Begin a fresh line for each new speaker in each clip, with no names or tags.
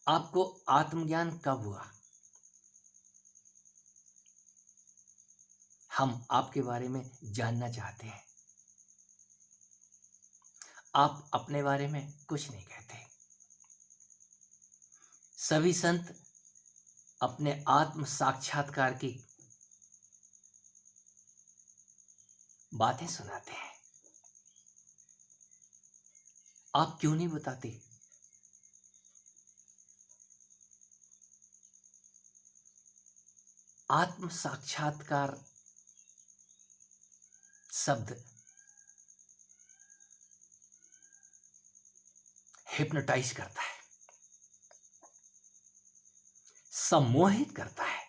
आपको आत्मज्ञान कब हुआ? हम आपके बारे में जानना चाहते हैं। आप अपने बारे में कुछ नहीं कहते। सभी संत अपने आत्म साक्षात्कार की बातें सुनाते हैं। आप क्यों नहीं बताते? आत्म साक्षात्कार शब्द हिप्नोटाइज करता है, सम्मोहित करता है।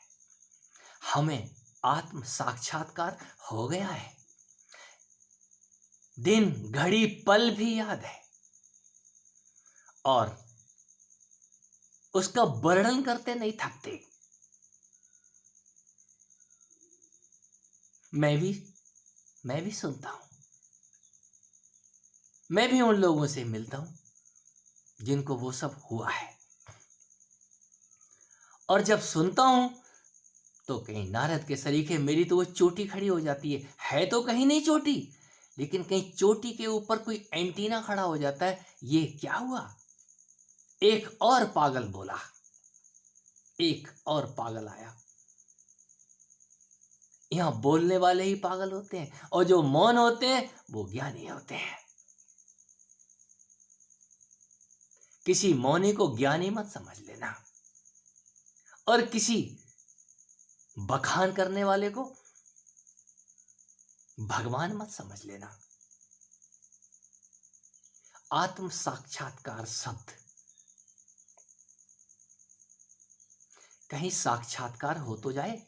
हमें आत्म साक्षात्कार हो गया है, दिन घड़ी पल भी याद है, और उसका वर्णन करते नहीं थकते। मैं भी सुनता हूं। मैं भी उन लोगों से मिलता हूं जिनको वो सब हुआ है, और जब सुनता हूं तो कहीं नारद के सरीखे मेरी तो वो चोटी खड़ी हो जाती है तो कहीं नहीं चोटी, लेकिन कहीं चोटी के ऊपर कोई एंटीना खड़ा हो जाता है। ये क्या हुआ? एक और पागल बोला, एक और पागल आया। यहां बोलने वाले ही पागल होते हैं, और जो मौन होते हैं वो ज्ञानी होते हैं। किसी मौनी को ज्ञानी मत समझ लेना, और किसी बखान करने वाले को भगवान मत समझ लेना। आत्म साक्षात्कार शब्द, कहीं साक्षात्कार हो तो जाए,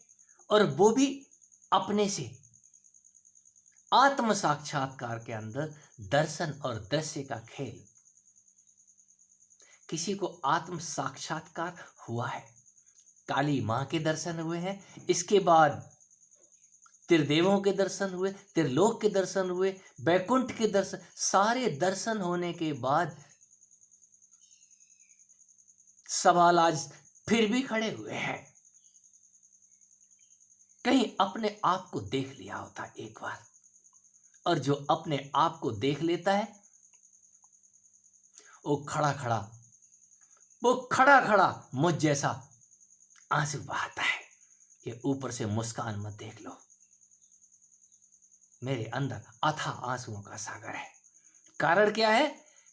और वो भी अपने से। आत्म साक्षात्कार के अंदर दर्शन और दृश्य का खेल। किसी को आत्म साक्षात्कार हुआ है, काली मां के दर्शन हुए हैं, इसके बाद त्रिदेवों के दर्शन हुए, त्रिलोक के दर्शन हुए, वैकुंठ के दर्शन, सारे दर्शन होने के बाद सवाल आज फिर भी खड़े हुए हैं। कहीं अपने आप को देख लिया होता एक बार, और जो अपने आप को देख लेता है वो खड़ा खड़ा मुझ जैसा आंसू बहाता है। ये ऊपर से मुस्कान मत देख लो, मेरे अंदर अथाह आंसुओं का सागर है। कारण क्या है?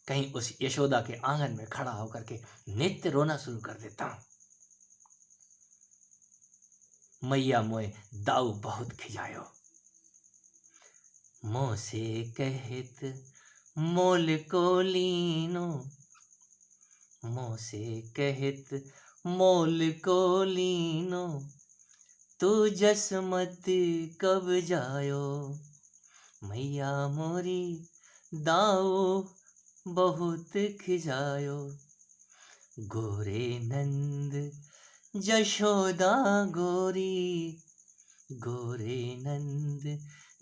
कहीं उस यशोदा के आंगन में खड़ा होकर के नित्य रोना शुरू कर देता हूं। मैया मोए दाऊ बहुत खिजायो, मोह से कहत मोल को लीनो, मोह से कहत मोल को लीनो, तू जसमत कब जायो, मैया मोरी दाऊ बहुत खिजायो, गोरे नंद जशोदा गोरी, गोरे नंद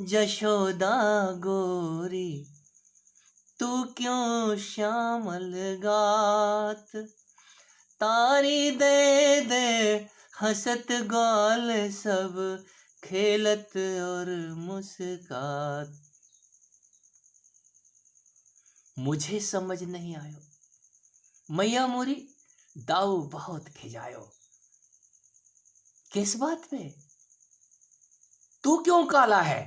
जशोदा गोरी, तू क्यों श्यामल गात, तारी दे दे हंसत गाल सब, खेलत और मुस्कात। मुझे समझ नहीं आयो, मैया मोरी दाऊ बहुत खिजायो। किस बात पे? तू क्यों काला है?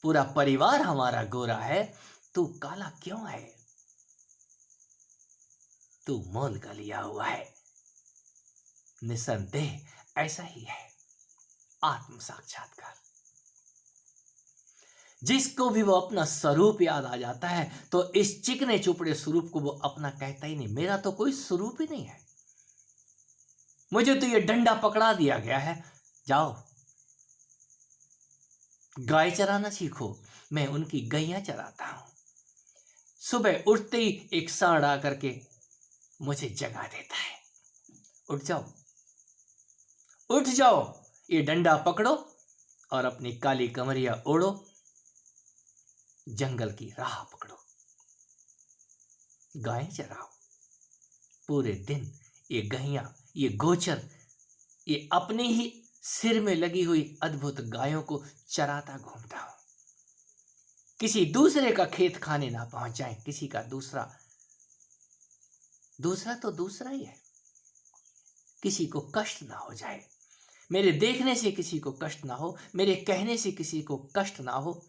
पूरा परिवार हमारा गोरा है, तू काला क्यों है? तू मोल का लिया हुआ है। निसंदेह ऐसा ही है आत्म साक्षात्कार। जिसको भी वो अपना स्वरूप याद आ जाता है तो इस चिकने चुपड़े स्वरूप को वो अपना कहता ही नहीं। मेरा तो कोई स्वरूप ही नहीं है, मुझे तो ये डंडा पकड़ा दिया गया है, जाओ गाय चराना सीखो। मैं उनकी गैया चराता हूं। सुबह उठते ही एक सांड आकर के मुझे जगा देता है, उठ जाओ उठ जाओ, ये डंडा पकड़ो और अपनी काली कमरिया ओढ़ो, जंगल की राह पकड़ो, गाय चराओ। पूरे दिन ये गैया, ये गोचर, ये अपने ही सिर में लगी हुई अद्भुत गायों को चराता घूमता हूं। किसी दूसरे का खेत खाने ना पहुंच जाए, किसी का दूसरा तो दूसरा ही है, किसी को कष्ट ना हो जाए, मेरे देखने से किसी को कष्ट ना हो, मेरे कहने से किसी को कष्ट ना हो,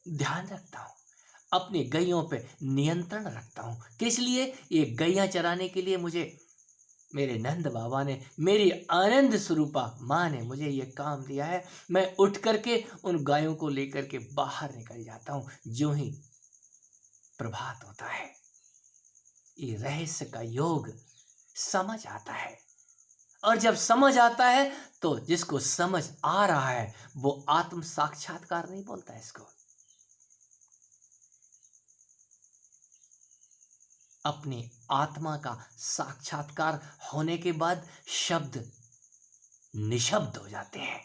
ध्यान रखता हूं, अपनी गैयों पे नियंत्रण रखता हूं। किस लिए? ये गैया चराने के लिए मुझे मेरे नंद बाबा ने, मेरी आनंद स्वरूपा माँ ने मुझे ये काम दिया है। मैं उठ करके उन गायों को लेकर के बाहर निकल जाता हूं जो ही प्रभात होता है। ये रहस्य का योग समझ आता है, और जब समझ आता है तो जिसको समझ आ रहा है वो आत्म साक्षात्कार नहीं बोलता इसको, अपनी आत्मा का साक्षात्कार होने के बाद शब्द निशब्द हो जाते हैं,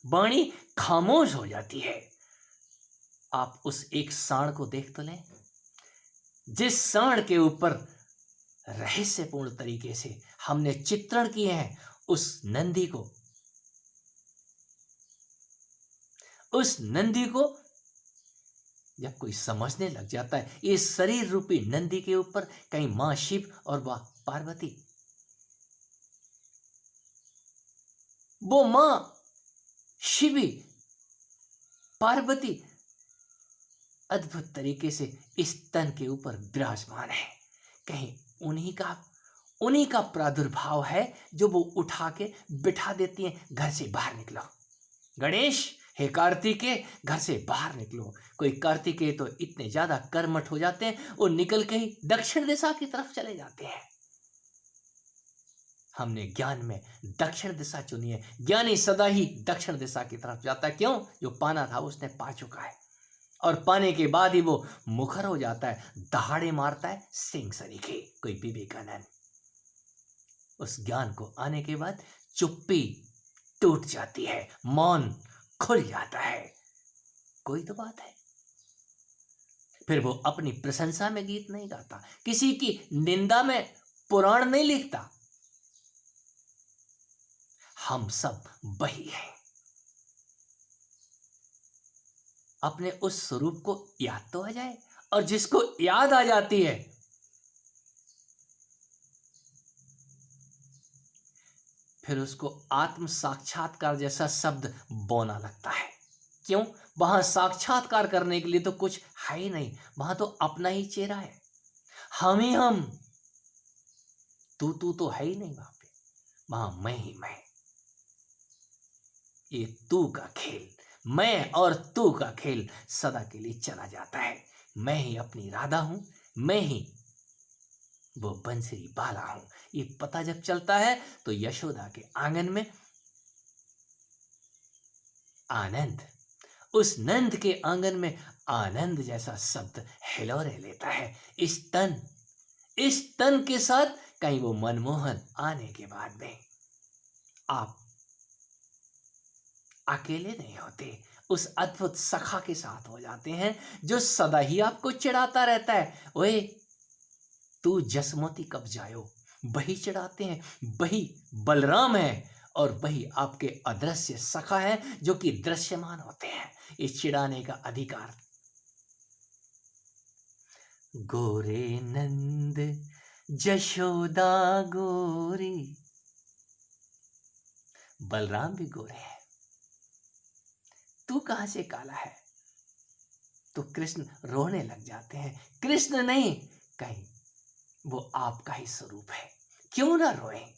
वाणी खामोश हो जाती है। आप उस एक सांड को देख तो लें, जिस सांड के ऊपर रहस्यपूर्ण तरीके से हमने चित्रण किए हैं, उस नंदी को जब कोई समझने लग जाता है, इस शरीर रूपी नंदी के ऊपर कहीं मां शिव और वह पार्वती, वो मां शिवी पार्वती अद्भुत तरीके से इस तन के ऊपर विराजमान है। कहीं उन्हीं का प्रादुर्भाव है जो वो उठा के बिठा देती हैं, घर से बाहर निकलो गणेश, हे कार्तिकेय घर से बाहर निकलो। कोई कार्तिकेय तो इतने ज्यादा कर्मठ हो जाते हैं, वो निकल के ही दक्षिण दिशा की तरफ चले जाते हैं। हमने ज्ञान में दक्षिण दिशा चुनी है, ज्ञानी सदा ही दक्षिण दिशा की तरफ जाता है। क्यों? जो पाना था उसने पा चुका है, और पाने के बाद ही वो मुखर हो जाता है, दहाड़े मारता है सिंह सरीखे। कोई विवेकानंद, उस ज्ञान को आने के बाद चुप्पी टूट जाती है, मौन खुल जाता है। कोई तो बात है। फिर वो अपनी प्रशंसा में गीत नहीं गाता, किसी की निंदा में पुराण नहीं लिखता। हम सब वही हैं। अपने उस स्वरूप को याद तो आ जाए, और जिसको याद आ जाती है फिर उसको आत्म साक्षात्कार जैसा शब्द बोना लगता है। क्यों? वहां साक्षात्कार करने के लिए तो कुछ है ही नहीं, वहां तो अपना ही चेहरा है, हम ही हम। तू तो है ही नहीं वहां पे, वहां मैं ही मैं। ये तू का खेल, मैं और तू का खेल सदा के लिए चला जाता है। मैं ही अपनी राधा हूं, मैं ही वो बंसरी बाला हूं। ये पता जब चलता है तो यशोदा के आंगन में आनंद, उस नंद के आंगन में आनंद जैसा शब्द हिलोरे लेता है। इस तन के साथ कहीं वो मनमोहन आने के बाद में आप अकेले नहीं होते, उस अद्भुत सखा के साथ हो जाते हैं जो सदा ही आपको चिढ़ाता रहता है। ओए तू जसमती कब जायो, वही चिढ़ाते हैं, वही बलराम है, और वही आपके अदृश्य सखा है जो कि दृश्यमान होते हैं। इस चिढ़ाने का अधिकार गोरे नंद जशोदा गोरी, बलराम भी गोरे हैं। तू कहां से काला है? तो कृष्ण रोने लग जाते हैं। कृष्ण नहीं, कहीं वो आपका ही स्वरूप है, क्यों ना रोए?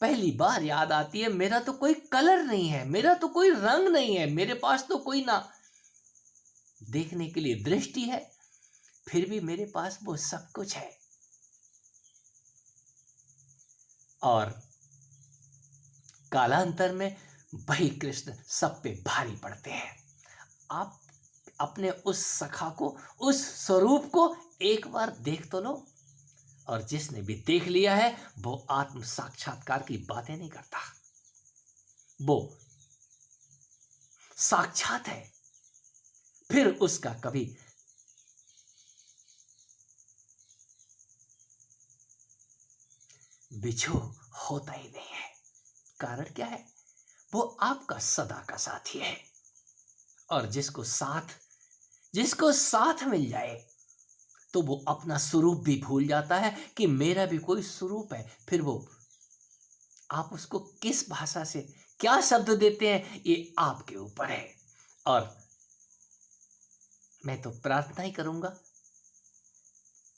पहली बार याद आती है, मेरा तो कोई कलर नहीं है, मेरा तो कोई रंग नहीं है, मेरे पास तो कोई ना देखने के लिए दृष्टि है, फिर भी मेरे पास वो सब कुछ है। और कालांतर में वही कृष्ण सब पे भारी पड़ते हैं। आप अपने उस सखा को, उस स्वरूप को एक बार देख तो लो, और जिसने भी देख लिया है वो आत्म साक्षात्कार की बातें नहीं करता, वो साक्षात है। फिर उसका कभी बिछो होता ही नहीं है। कारण क्या है? वो आपका सदा का साथी है। और जिसको साथ मिल जाए तो वो अपना स्वरूप भी भूल जाता है कि मेरा भी कोई स्वरूप है। फिर वो आप उसको किस भाषा से क्या शब्द देते हैं ये आपके ऊपर है। और मैं तो प्रार्थना ही करूंगा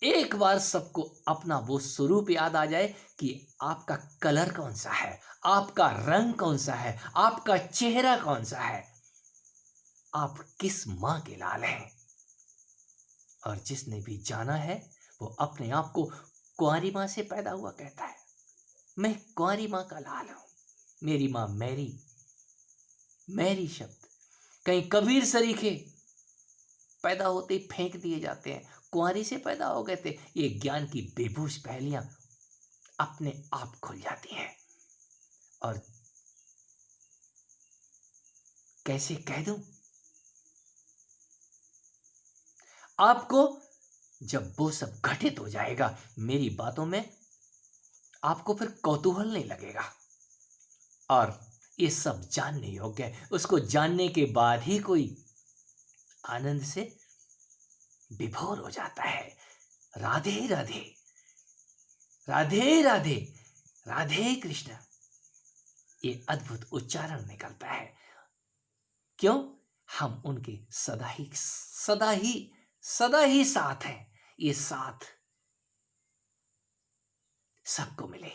एक बार सबको अपना वो स्वरूप याद आ जाए कि आपका कलर कौन सा है, आपका रंग कौन सा है, आपका चेहरा कौन सा है, आप किस माँ के लाल हैं। और जिसने भी जाना है वो अपने आप को कुंवारी माँ से पैदा हुआ कहता है। मैं कुंवारी माँ का लाल हूं। मेरी माँ मैरी, मैरी शब्द कहीं कबीर सरीखे पैदा होते ही फेंक दिए जाते हैं। कुंवारी से पैदा हो गए थे। ये ज्ञान की बेबूस पहेलियां अपने आप खुल जाती हैं। और कैसे कह दूं आपको, जब वो सब घटित हो जाएगा मेरी बातों में, आपको फिर कौतूहल नहीं लगेगा और ये सब जानने योग्य है। उसको जानने के बाद ही कोई आनंद से विभोर हो जाता है। राधे राधे, राधे राधे, राधे कृष्ण, ये अद्भुत उच्चारण निकलता है। क्यों? हम उनके सदा ही साथ हैं। ये साथ सबको मिले।